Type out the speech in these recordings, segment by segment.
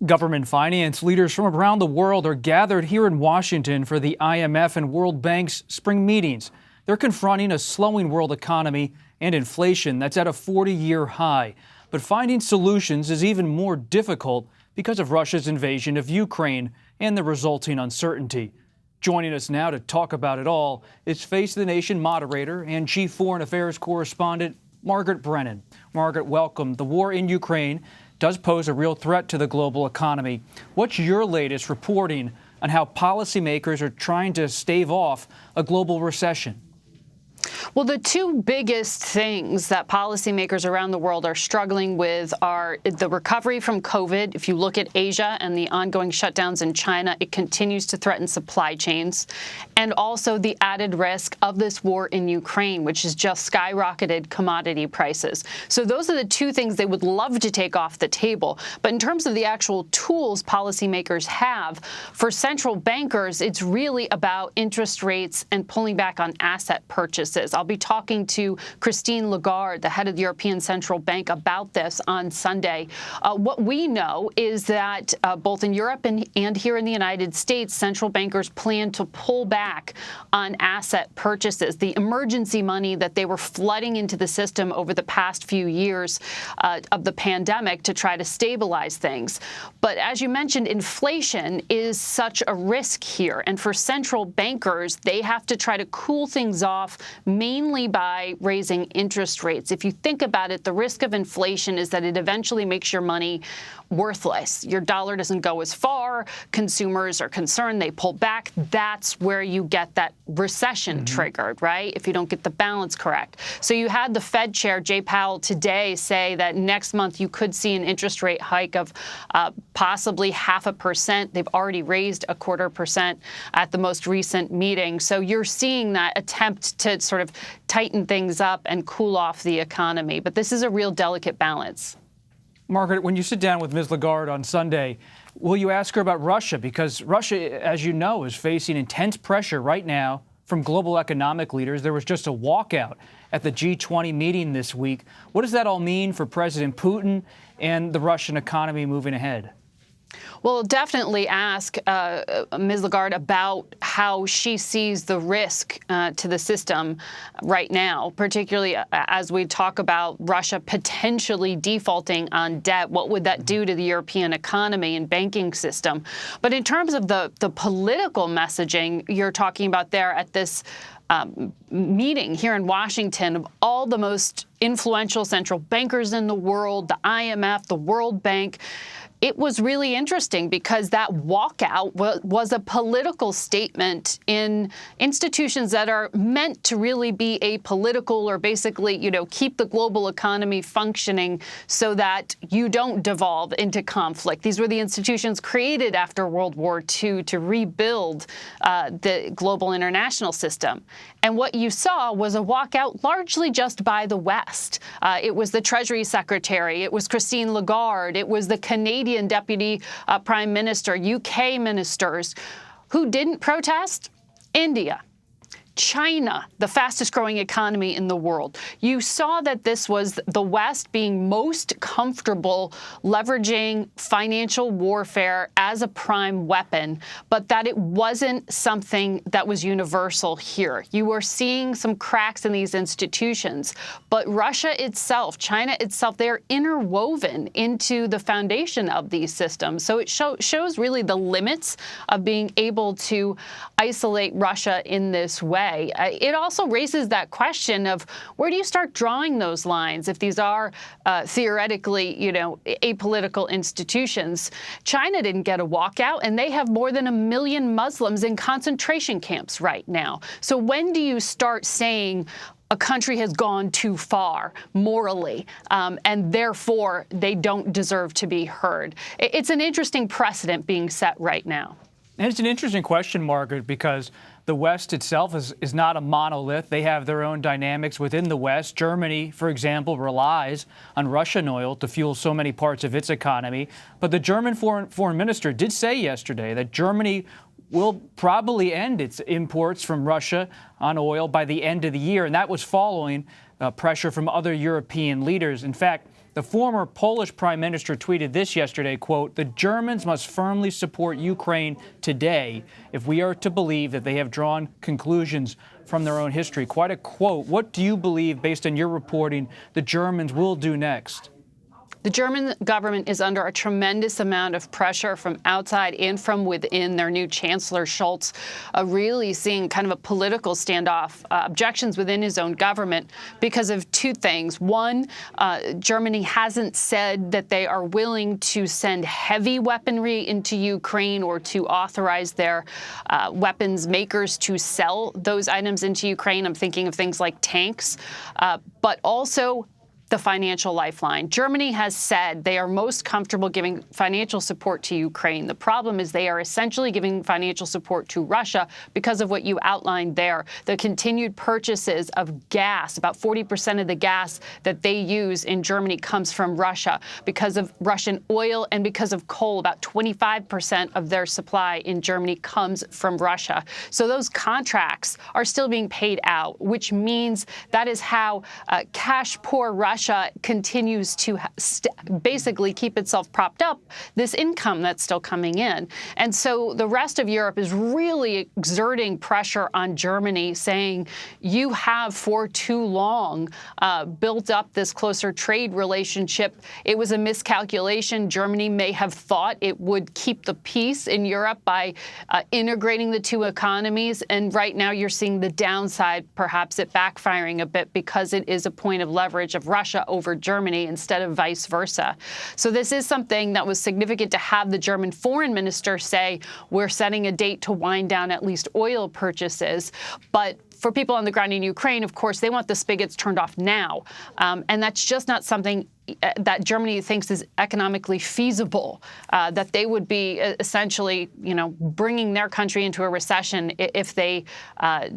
Government finance leaders from around the world are gathered here in Washington for the IMF and World Bank's spring meetings. They're confronting a slowing world economy and inflation that's at a 40-year high. But finding solutions is even more difficult because of Russia's invasion of Ukraine and the resulting uncertainty. Joining us now to talk about it all is Face the Nation moderator and chief foreign affairs correspondent Margaret Brennan. Margaret, welcome. The war in Ukraine does pose a real threat to the global economy. What's your latest reporting on how policymakers are trying to stave off a global recession? Well, the two biggest things that policymakers around the world are struggling with are the recovery from COVID. If you look at Asia and the ongoing shutdowns in China, it continues to threaten supply chains. And also the added risk of this war in Ukraine, which has just skyrocketed commodity prices. So those are the two things they would love to take off the table. But in terms of the actual tools policymakers have, for central bankers, it's really about interest rates and pulling back on asset purchases. I'll be talking to Christine Lagarde, the head of the European Central Bank, about this on Sunday. What we know is that both in Europe and here in the United States, central bankers plan to pull back on asset purchases. The emergency money that they were flooding into the system over the past few years of the pandemic to try to stabilize things. But as you mentioned, inflation is such a risk here. And for central bankers, they have to try to cool things off mainly by raising interest rates. If you think about it, the risk of inflation is that it eventually makes your money worthless. Your dollar doesn't go as far. Consumers are concerned. They pull back. That's where you get that recession triggered, right? If you don't get the balance correct. So you had the Fed chair, Jay Powell, today say that next month you could see an interest rate hike of possibly 0.5%. They've already raised 0.25% at the most recent meeting. So you're seeing that attempt to sort of tighten things up and cool off the economy. But this is a real delicate balance. Margaret, when you sit down with Ms. Lagarde on Sunday, will you ask her about Russia? Because Russia, as you know, is facing intense pressure right now from global economic leaders. There was just a walkout at the G20 meeting this week. What does that all mean for President Putin and the Russian economy moving ahead? Well, definitely ask Ms. Lagarde about how she sees the risk to the system right now, particularly as we talk about Russia potentially defaulting on debt. What would that do to the European economy and banking system? But in terms of the political messaging you're talking about there at this meeting here in Washington of all the most influential central bankers in the world, the IMF, the World Bank, it was really interesting because that walkout was a political statement in institutions that are meant to really be apolitical or basically, keep the global economy functioning so that you don't devolve into conflict. These were the institutions created after World War II to rebuild the global international system. And what you saw was a walkout largely just by the West. It was the Treasury Secretary. It was Christine Lagarde. It was the Canadian Deputy Prime Minister, UK ministers. Who didn't protest? India. China, the fastest growing economy in the world. You saw that this was the West being most comfortable leveraging financial warfare as a prime weapon, but that it wasn't something that was universal here. You were seeing some cracks in these institutions, but Russia itself, China itself, they're interwoven into the foundation of these systems. So it shows really the limits of being able to isolate Russia in this way. It also raises that question of where do you start drawing those lines if these are theoretically, apolitical institutions. China didn't get a walkout, and they have more than 1 million Muslims in concentration camps right now. So when do you start saying a country has gone too far morally, and therefore they don't deserve to be heard? It's an interesting precedent being set right now. And it's an interesting question, Margaret, because the West itself is not a monolith. They have their own dynamics within the West. Germany, for example, relies on Russian oil to fuel so many parts of its economy. But the German foreign minister did say yesterday that Germany will probably end its imports from Russia on oil by the end of the year. And that was following pressure from other European leaders. In fact, The former Polish prime minister tweeted this yesterday, quote, "The Germans must firmly support Ukraine today if we are to believe that they have drawn conclusions from their own history." Quite a quote. What do you believe, based on your reporting, the Germans will do next? The German government is under a tremendous amount of pressure from outside and from within. Their new Chancellor Scholz really seeing kind of a political standoff, objections within his own government because of two things. One, Germany hasn't said that they are willing to send heavy weaponry into Ukraine or to authorize their weapons makers to sell those items into Ukraine. I'm thinking of things like tanks, but also the financial lifeline. Germany has said they are most comfortable giving financial support to Ukraine. The problem is they are essentially giving financial support to Russia because of what you outlined there. The continued purchases of gas, about 40% of the gas that they use in Germany comes from Russia. Because of Russian oil and because of coal, about 25% of their supply in Germany comes from Russia. So those contracts are still being paid out, which means that is how cash-poor Russia continues to basically keep itself propped up, this income that's still coming in. And so the rest of Europe is really exerting pressure on Germany, saying, you have for too long built up this closer trade relationship. It was a miscalculation. Germany may have thought it would keep the peace in Europe by integrating the two economies. And right now you're seeing the downside, perhaps it backfiring a bit because it is a point of leverage of Russia over Germany instead of vice versa. So this is something that was significant to have the German foreign minister say, we're setting a date to wind down at least oil purchases. But for people on the ground in Ukraine, of course, they want the spigots turned off now. And that's just not something that Germany thinks is economically feasible, that they would be essentially, bringing their country into a recession if they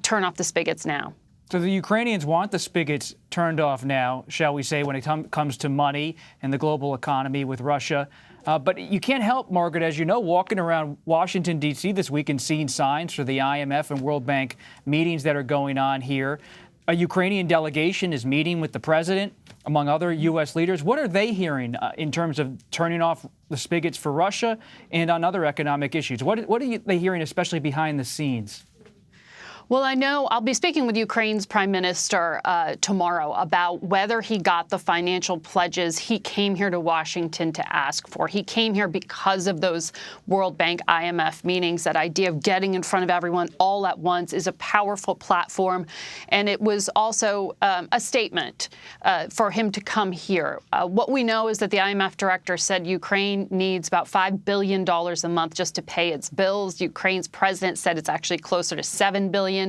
turn off the spigots now. So the Ukrainians want the spigots turned off now, shall we say, when it comes to money and the global economy with Russia. But you can't help, Margaret, as you know, walking around Washington, D.C. this week and seeing signs for the IMF and World Bank meetings that are going on here. A Ukrainian delegation is meeting with the president, among other U.S. leaders. What are they hearing in terms of turning off the spigots for Russia and on other economic issues? What are they hearing, especially behind the scenes? Well, I know I'll be speaking with Ukraine's prime minister tomorrow about whether he got the financial pledges he came here to Washington to ask for. He came here because of those World Bank IMF meetings. That idea of getting in front of everyone all at once is a powerful platform. And it was also a statement for him to come here. What we know is that the IMF director said Ukraine needs about $5 billion a month just to pay its bills. Ukraine's president said it's actually closer to $7 billion.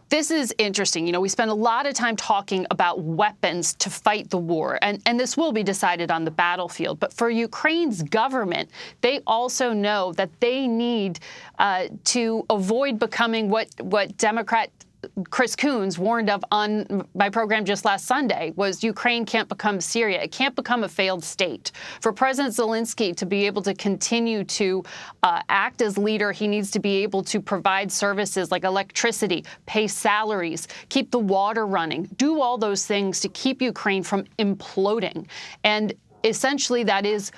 This is interesting. We spend a lot of time talking about weapons to fight the war, and this will be decided on the battlefield. But for Ukraine's government, they also know that they need to avoid becoming what Democrat Chris Coons warned of on my program just last Sunday, was Ukraine can't become Syria. It can't become a failed state. For President Zelensky to be able to continue to act as leader, he needs to be able to provide services like electricity, pay salaries, keep the water running, do all those things to keep Ukraine from imploding. And essentially that is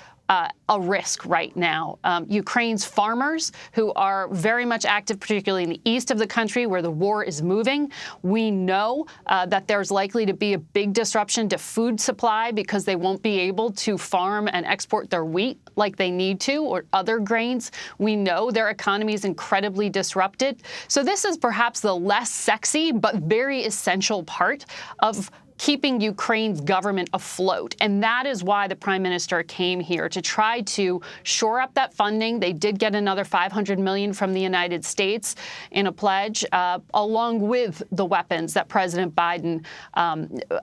a risk right now. Ukraine's farmers, who are very much active, particularly in the east of the country where the war is moving, we know that there's likely to be a big disruption to food supply because they won't be able to farm and export their wheat like they need to, or other grains. We know their economy is incredibly disrupted. So this is perhaps the less sexy but very essential part of keeping Ukraine's government afloat. And that is why the prime minister came here, to try to shore up that funding. They did get another $500 million from the United States in a pledge, along with the weapons that President Biden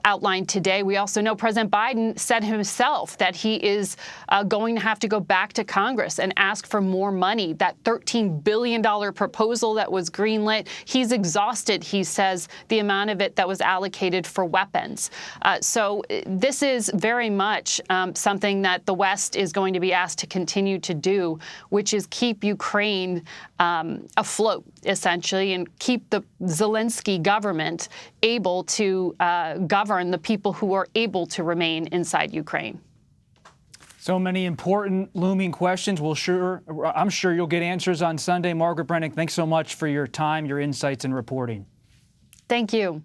outlined today. We also know President Biden said himself that he is going to have to go back to Congress and ask for more money. That $13 billion proposal that was greenlit, he's exhausted, he says, the amount of it that was allocated for weapons. ends. So this is very much something that the West is going to be asked to continue to do, which is keep Ukraine afloat, essentially, and keep the Zelensky government able to govern the people who are able to remain inside Ukraine. So many important looming questions. I'm sure you'll get answers on Sunday. Margaret Brennan, thanks so much for your time, your insights, and reporting. Thank you.